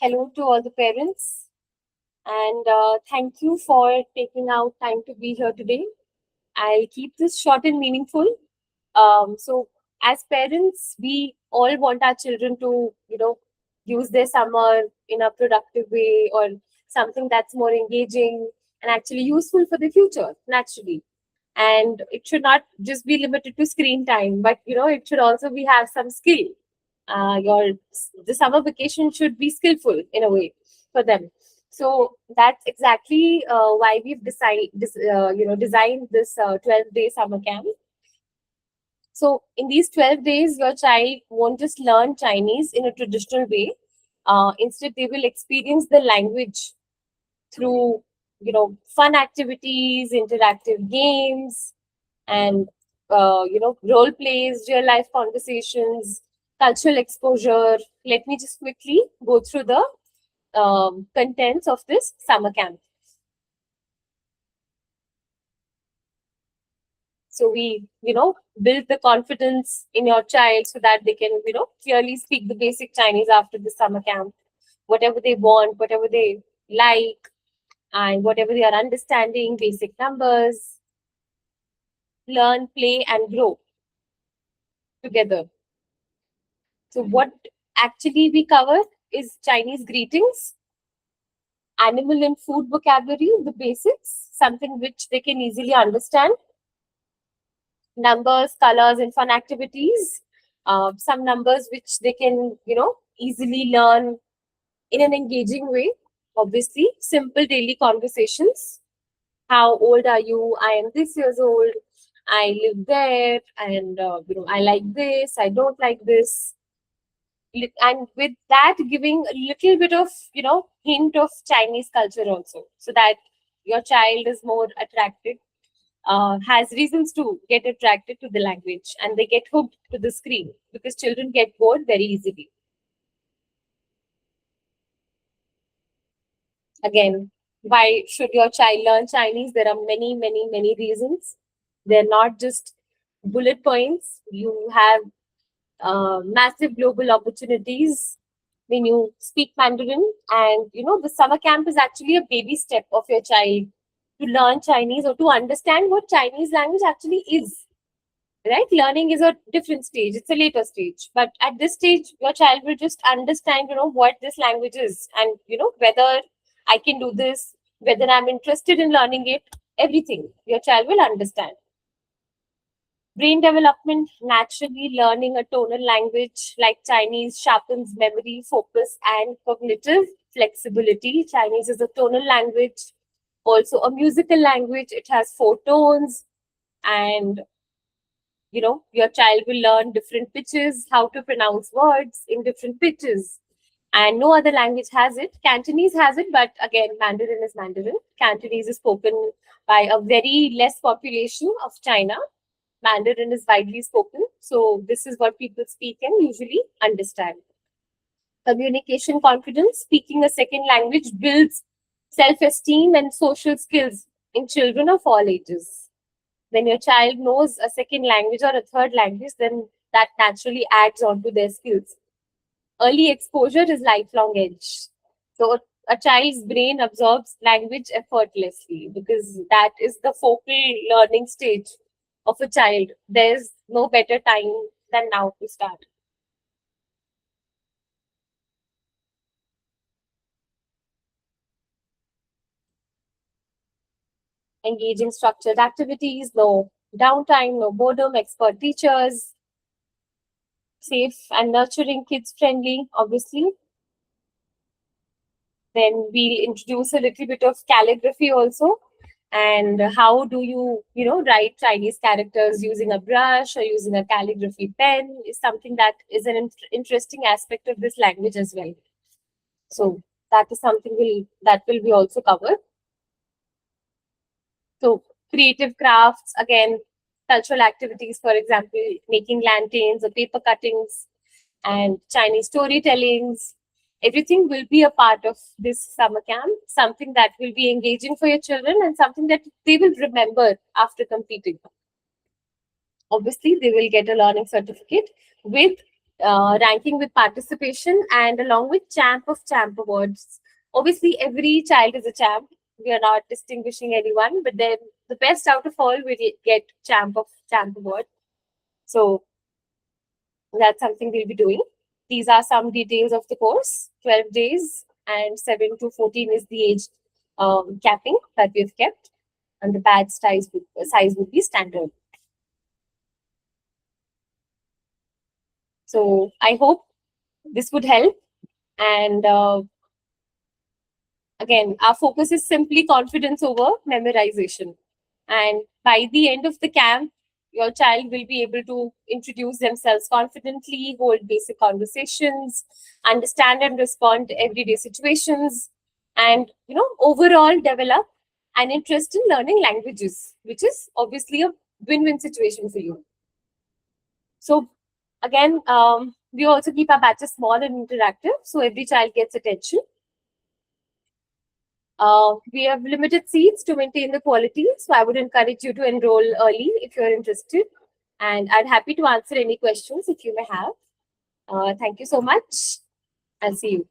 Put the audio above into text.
Hello to all the parents, and thank you for taking out time to be here today. I'll keep this short and meaningful. So, as parents, we all want our children to, use their summer in a productive way or something that's more engaging and actually useful for the future, naturally. And it should not just be limited to screen time, but it should also be have some skill. Your the summer vacation should be skillful in a way for them. So that's exactly why we've designed this 12-day summer camp. So in these 12 days, your child won't just learn Chinese in a traditional way. Instead, they will experience the language through fun activities, interactive games, and role plays, real life conversations, cultural exposure. Let me just quickly go through the contents of this summer camp. So we build the confidence in your child so that they can clearly speak the basic Chinese after the summer camp, whatever they want, whatever they like, and whatever they are understanding, basic numbers, learn, play, and grow together. So what actually we cover is Chinese greetings, animal and food vocabulary, the basics, something which they can easily understand, numbers, colors, and fun activities, some numbers which they can, easily learn in an engaging way. Obviously, simple daily conversations. How old are you? I am this years old. I live there, and I like this. I don't like this. And with that, giving a little bit of hint of Chinese culture also, so that your child is more attracted, has reasons to get attracted to the language, and they get hooked to the screen, because children get bored very easily. Again, why should your child learn Chinese? There are many, many, many reasons. They're not just bullet points. You have massive global opportunities when you speak Mandarin. And the summer camp is actually a baby step of your child to learn Chinese or to understand what Chinese language actually is. Right? Learning is a different stage. It's a later stage. But at this stage, your child will just understand, what this language is, and whether I can do this, whether I'm interested in learning it, everything your child will understand. Brain development, naturally learning a tonal language like Chinese sharpens memory, focus, and cognitive flexibility. Chinese is a tonal language, also a musical language. It has 4 tones, and your child will learn different pitches, how to pronounce words in different pitches. And no other language has it. Cantonese has it, but again, Mandarin is Mandarin. Cantonese is spoken by a very less population of China. Mandarin is widely spoken. So this is what people speak and usually understand. Communication confidence, speaking a second language builds self-esteem and social skills in children of all ages. When your child knows a second language or a third language, then that naturally adds on to their skills. Early exposure is lifelong edge. So a child's brain absorbs language effortlessly, because that is the focal learning stage of a child. There's no better time than now to start. Engaging structured activities, no downtime, no boredom, expert teachers, safe and nurturing, kids friendly, obviously. Then we'll introduce a little bit of calligraphy also. And how do you, write Chinese characters using a brush or using a calligraphy pen is something that is an interesting aspect of this language as well. So that is something that will be also covered. So creative crafts, again, cultural activities, for example, making lanterns or paper cuttings, and Chinese storytellings. Everything will be a part of this summer camp, something that will be engaging for your children and something that they will remember after completing. Obviously, they will get a learning certificate with ranking with participation, and along with Champ of Champ awards. Obviously, every child is a champ. We are not distinguishing anyone, but then the best out of all will get Champ of Champ award. So that's something we'll be doing. These are some details of the course. 12 days and 7 to 14 is the age capping that we've kept, and the badge size would be standard. So I hope this would help. And again, our focus is simply confidence over memorization. And by the end of the camp, your child will be able to introduce themselves confidently, hold basic conversations, understand and respond to everyday situations, and overall develop an interest in learning languages, which is obviously a win-win situation for you. So again, we also keep our batches small and interactive, so every child gets attention. We have limited seats to maintain the quality, so I would encourage you to enroll early if you're interested. And I'm happy to answer any questions if you may have. Thank you so much. I'll see you.